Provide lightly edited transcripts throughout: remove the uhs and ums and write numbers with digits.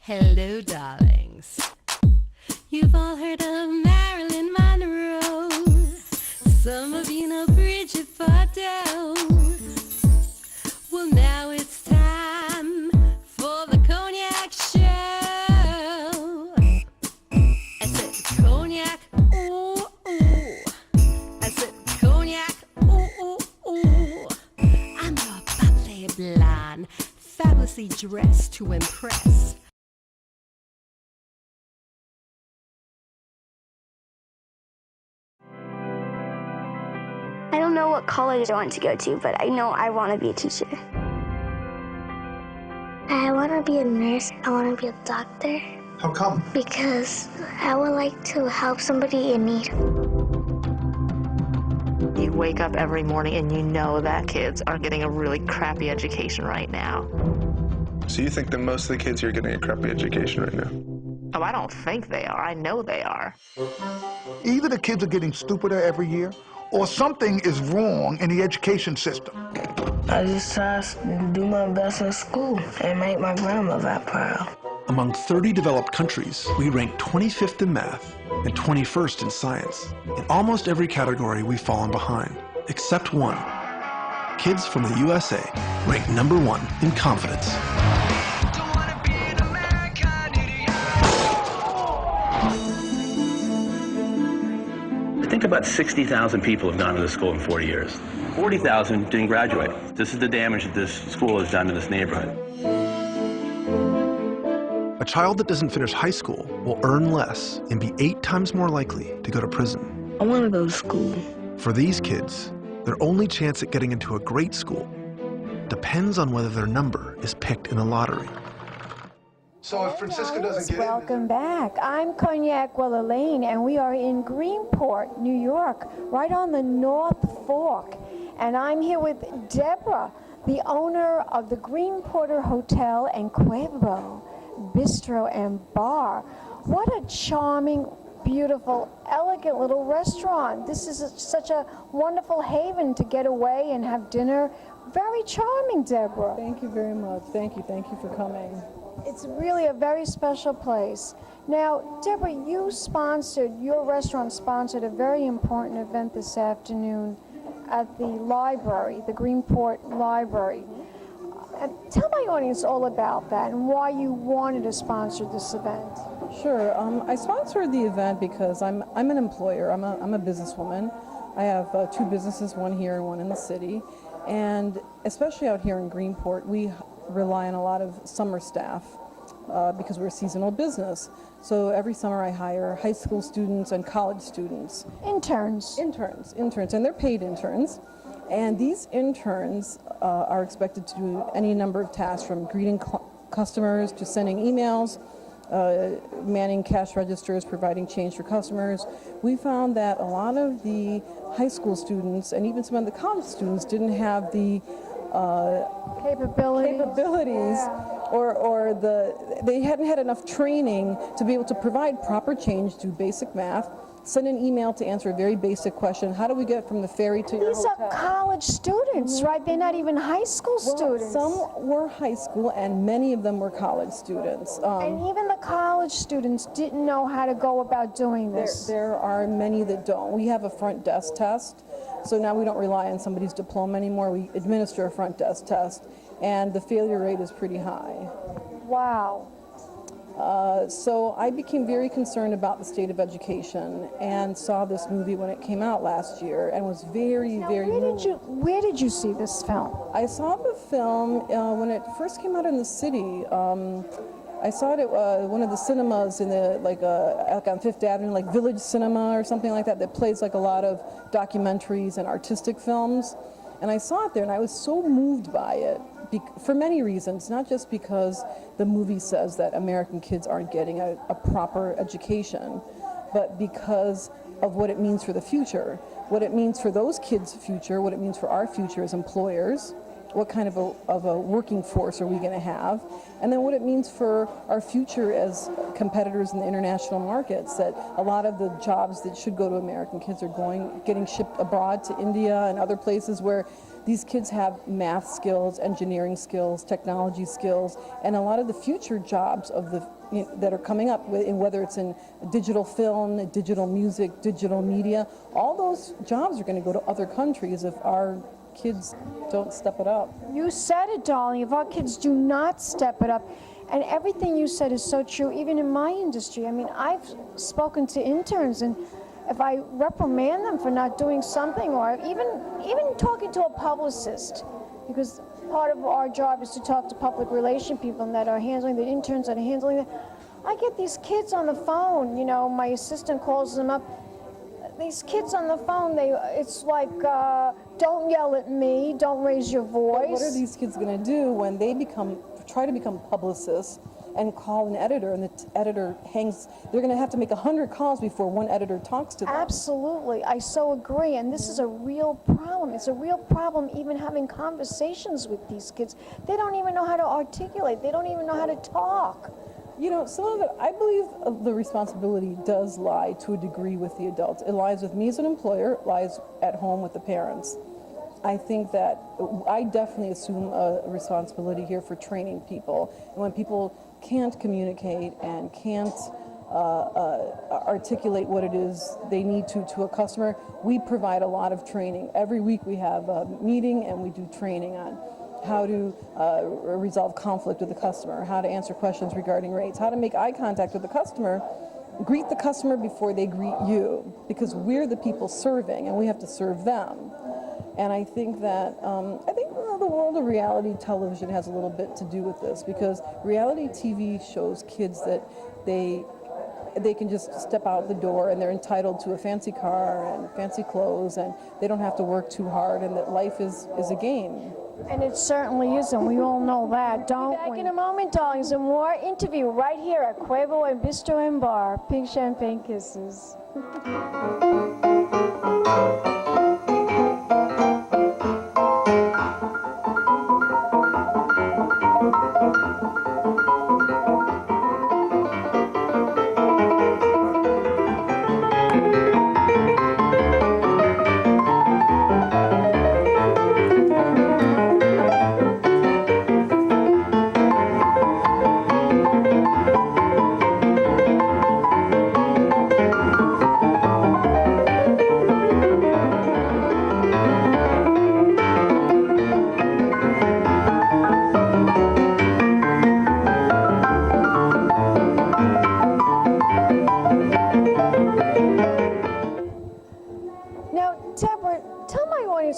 Hello, darlings. You've all heard of Marilyn Monroe. Some of you know Bridget Bardot. Well, now it's time for the Cognac Show. I said Cognac, ooh, ooh. I said Cognac, ooh, ooh, ooh. I'm your bubbly blonde, fabulously dressed to impress. I don't know what college I want to go to, but I know I want to be a teacher. I want to be a nurse. I want to be a doctor. How come? Because I would like to help somebody in need. You wake up every morning and you know that kids are getting a really crappy education right now. So you think that most of the kids here are getting a crappy education right now? Oh, I don't think they are. I know they are. Either the kids are getting stupider every year, or something is wrong in the education system. I just try to do my best in school and make my grandmother proud. Among 30 developed countries, we rank 25th in math and 21st in science. In almost every category, we've fallen behind, except one. Kids from the USA rank #1 in confidence. I think about 60,000 people have gone to this school in 40 years. 40,000 didn't graduate. This is the damage that this school has done to this neighborhood. A child that doesn't finish high school will earn less and be 8 times more likely to go to prison. I want to go to school. For these kids, their only chance at getting into a great school depends on whether their number is picked in the lottery. So if Francisca doesn't get in... Welcome back. I'm Cognac Wellerlane, and we are in Greenport, New York, right on the North Fork. And I'm here with Deborah, the owner of the Greenporter Hotel and Cueevo, Bistro and Bar. What a charming, beautiful, elegant little restaurant. This is such a wonderful haven to get away and have dinner. Very charming, Deborah. Thank you very much. Thank you for coming. It's really a very special place. Now, Deborah, your restaurant sponsored a very important event this afternoon at the library, the Greenport Library. Tell my audience all about that and why you wanted to sponsor this event. Sure. I sponsored the event because I'm an employer. I'm a businesswoman. I have 2 businesses, one here and one in the city. And especially out here in Greenport, we rely on a lot of summer staff because we're a seasonal business. So every summer I hire high school students and college students. Interns, and they're paid interns. And these interns are expected to do any number of tasks, from greeting customers to sending emails, manning cash registers, providing change for customers. We found that a lot of the high school students and even some of the college students didn't have the capabilities, or they hadn't had enough training to be able to provide proper change, do basic math, send an email to answer a very basic question: how do we get from the ferry to your hotel? These are college students, right? They're not even high school students. Some were high school, and many of them were college students. And even the college students didn't know how to go about doing this. There are many that don't. We have a front desk test, so now we don't rely on somebody's diploma anymore. We administer a front desk test, and the failure rate is pretty high. Wow. So I became very concerned about the state of education and saw this movie when it came out last year and was very moved. Where did you see this film? I saw the film when it first came out in the city. I saw it at one of the cinemas in the like on Fifth Avenue, like Village Cinema or something like that plays like a lot of documentaries and artistic films. And I saw it there, and I was so moved by it for many reasons, not just because the movie says that American kids aren't getting a proper education, but because of what it means for the future, what it means for those kids' future, what it means for our future as employers, what kind of a working force are we going to have, and then what it means for our future as competitors in the international markets, that a lot of the jobs that should go to American kids are getting shipped abroad to India and other places where these kids have math skills, engineering skills, technology skills, and a lot of the future jobs of that are coming up, whether it's in digital film, digital music, digital media, all those jobs are going to go to other countries if our kids don't step it up. You said it, darling. If our kids do not step it up, and everything you said is so true, even in my industry. I mean, I've spoken to interns, and if I reprimand them for not doing something, or even talking to a publicist, because part of our job is to talk to public relation people that are handling the interns that are handling it. I get these kids on the phone, you know, my assistant calls them up. These kids on the phone, it's like, don't yell at me, don't raise your voice. But what are these kids going to do when they try to become publicists and call an editor, and the editor hangs? They're going to have to make 100 calls before one editor talks to them. Absolutely, I so agree, and this is a real problem. It's a real problem even having conversations with these kids. They don't even know how to articulate. They don't even know how to talk. You know, some of it, I believe the responsibility does lie to a degree with the adults. It lies with me as an employer, it lies at home with the parents. I think that I definitely assume a responsibility here for training people. And when people can't communicate and can't articulate what it is they need to a customer, we provide a lot of training. Every week we have a meeting and we do training on how to resolve conflict with the customer, how to answer questions regarding rates, how to make eye contact with the customer, greet the customer before they greet you, because we're the people serving and we have to serve them. And I think that, the world of reality television has a little bit to do with this, because reality TV shows kids that they can just step out the door and they're entitled to a fancy car and fancy clothes, and they don't have to work too hard, and that life is a game. And it certainly isn't. We all know that, don't we? Back in a moment, darlings, and more interview right here at Cueevo and Bistro and Bar. Pink champagne kisses.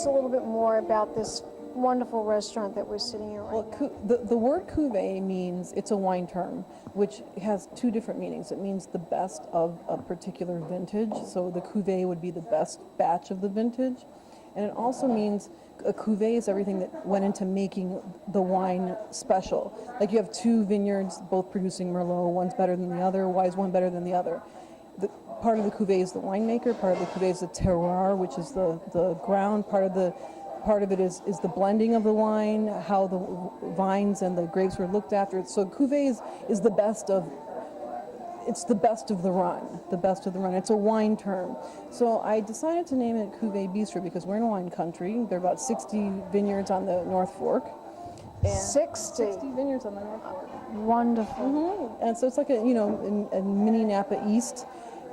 A little bit more about this wonderful restaurant that we're sitting in right now. The word cuvee means, it's a wine term, which has two different meanings. It means the best of a particular vintage, so the cuvee would be the best batch of the vintage. And it also means a cuvee is everything that went into making the wine special. Like you have two vineyards, both producing Merlot, one's better than the other. Why is one better than the other? Part of the cuvee is the winemaker, part of the cuvee is the terroir, which is the ground, part of it is the blending of the wine, how the vines and the grapes were looked after. So cuvee is the best of the run. It's a wine term. So I decided to name it Cuvée Bistro because we're in a wine country. There are about 60 vineyards on the North Fork. 60 vineyards on the North Fork. Wonderful. Mm-hmm. And so it's like a mini Napa East.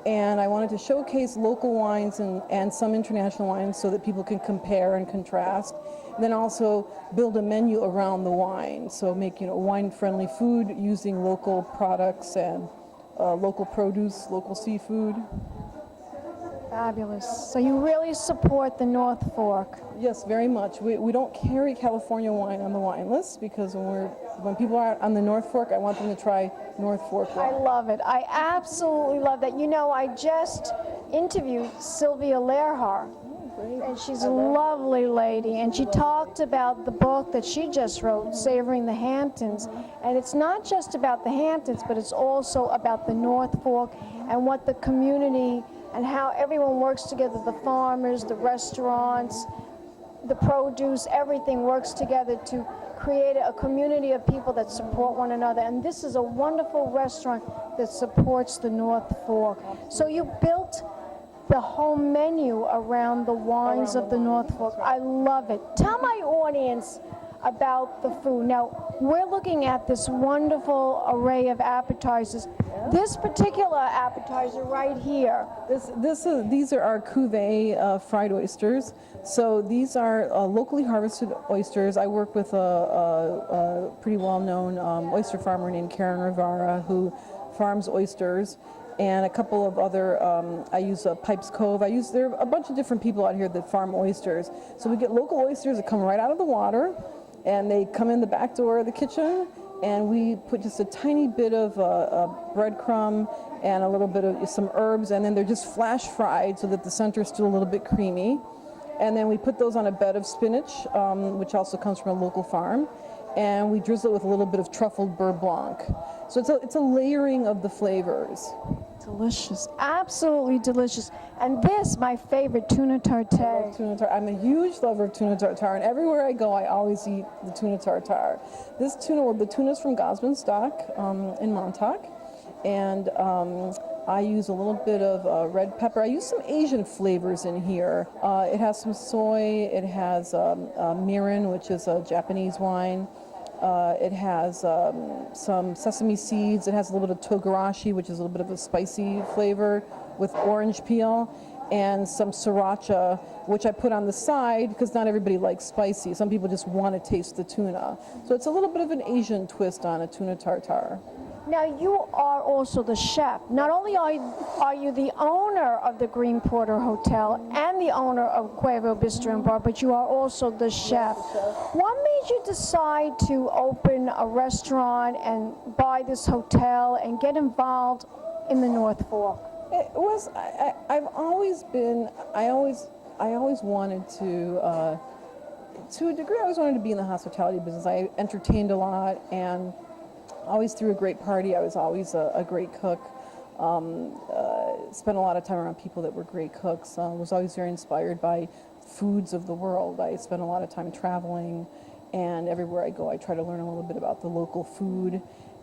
And I wanted to showcase local wines and some international wines so that people can compare and contrast. And then also build a menu around the wine. So make wine-friendly food using local products and local produce, local seafood. Fabulous. So you really support the North Fork? Yes, very much. We don't carry California wine on the wine list because when people are on the North Fork, I want them to try North Fork wine. I love it. I absolutely love that. You know, I just interviewed Sylvia Lerhar. And she's a lovely lady, and she talked about the book that she just wrote, Savoring the Hamptons. And it's not just about the Hamptons, but it's also about the North Fork and what the community and how everyone works together, the farmers, the restaurants, the produce, everything works together to create a community of people that support one another. And this is a wonderful restaurant that supports the North Fork. So you built the whole menu around the wines of the North Fork. I love it. Tell my audience about the food. Now, we're looking at this wonderful array of appetizers. This particular appetizer right here. These are our Cueevo fried oysters. So these are locally harvested oysters. I work with a pretty well-known oyster farmer named Karen Rivera who farms oysters, and a couple of other, I use Pipes Cove. There are a bunch of different people out here that farm oysters. So we get local oysters that come right out of the water, and they come in the back door of the kitchen, and we put just a tiny bit of breadcrumb and a little bit of some herbs, and then they're just flash fried so that the center is still a little bit creamy. And then we put those on a bed of spinach, which also comes from a local farm, and we drizzle it with a little bit of truffled beurre blanc. So it's a layering of the flavors. Delicious, absolutely delicious. And this, my favorite, tuna tartare. I'm a huge lover of tuna tartare, and everywhere I go, I always eat the tuna tartare. This tuna, well, the tuna's from Gosman Stock in Montauk, and I use a little bit of red pepper. I use some Asian flavors in here. It has some soy. It has mirin, which is a Japanese wine. It has some sesame seeds. It has a little bit of togarashi, which is a little bit of a spicy flavor with orange peel, and some sriracha, which I put on the side because not everybody likes spicy. Some people just want to taste the tuna. So it's a little bit of an Asian twist on a tuna tartare. Now, you are also the chef. Not only are you the owner of the Greenport Hotel and the owner of Cueevo Bistro and Bar, but you are also the chef. What made you decide to open a restaurant and buy this hotel and get involved in the North Fork? It was, I've always been, I always wanted to a degree, I always wanted to be in the hospitality business. I entertained a lot and always threw a great party. I was always a great cook. Spent a lot of time around people that were great cooks. Was always very inspired by foods of the world. I spent a lot of time traveling, and everywhere I go I try to learn a little bit about the local food.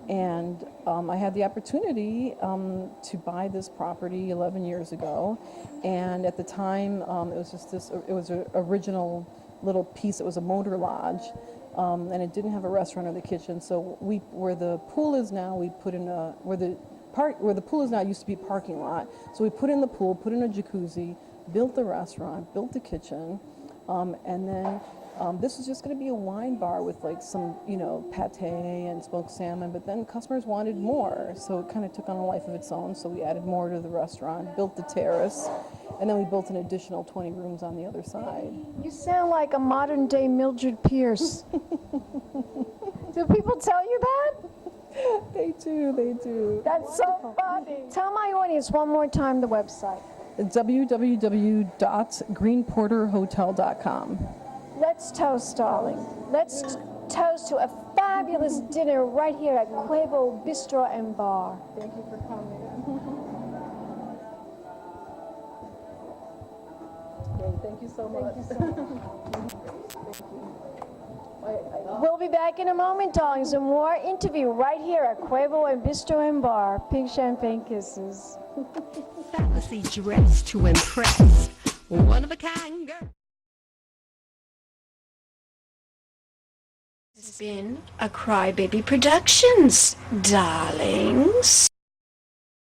And I had the opportunity to buy this property 11 years ago, and at the time it was just it was an original little piece. It was a motor lodge. And it didn't have a restaurant or the kitchen, so where the pool is now, we put in where the pool is now used to be a parking lot. So we put in the pool, put in a jacuzzi, built the restaurant, built the kitchen, and then this is just going to be a wine bar with like some, pate and smoked salmon. But then customers wanted more, so it kind of took on a life of its own. So we added more to the restaurant, built the terrace, and then we built an additional 20 rooms on the other side. You sound like a modern-day Mildred Pierce. Do people tell you that? They do. That's so funny. Tell my audience one more time the website. www.greenporterhotel.com. Let's toast, darling. Let's toast to a fabulous dinner right here at Cueevo Bistro and Bar. Thank you for coming. Thank you so much. We'll be back in a moment, darling. Some more interview right here at Cueevo and Bistro and Bar. Pink champagne kisses. Fancy dress to impress. One of a kind girl. This has been a Crybaby Productions, darlings.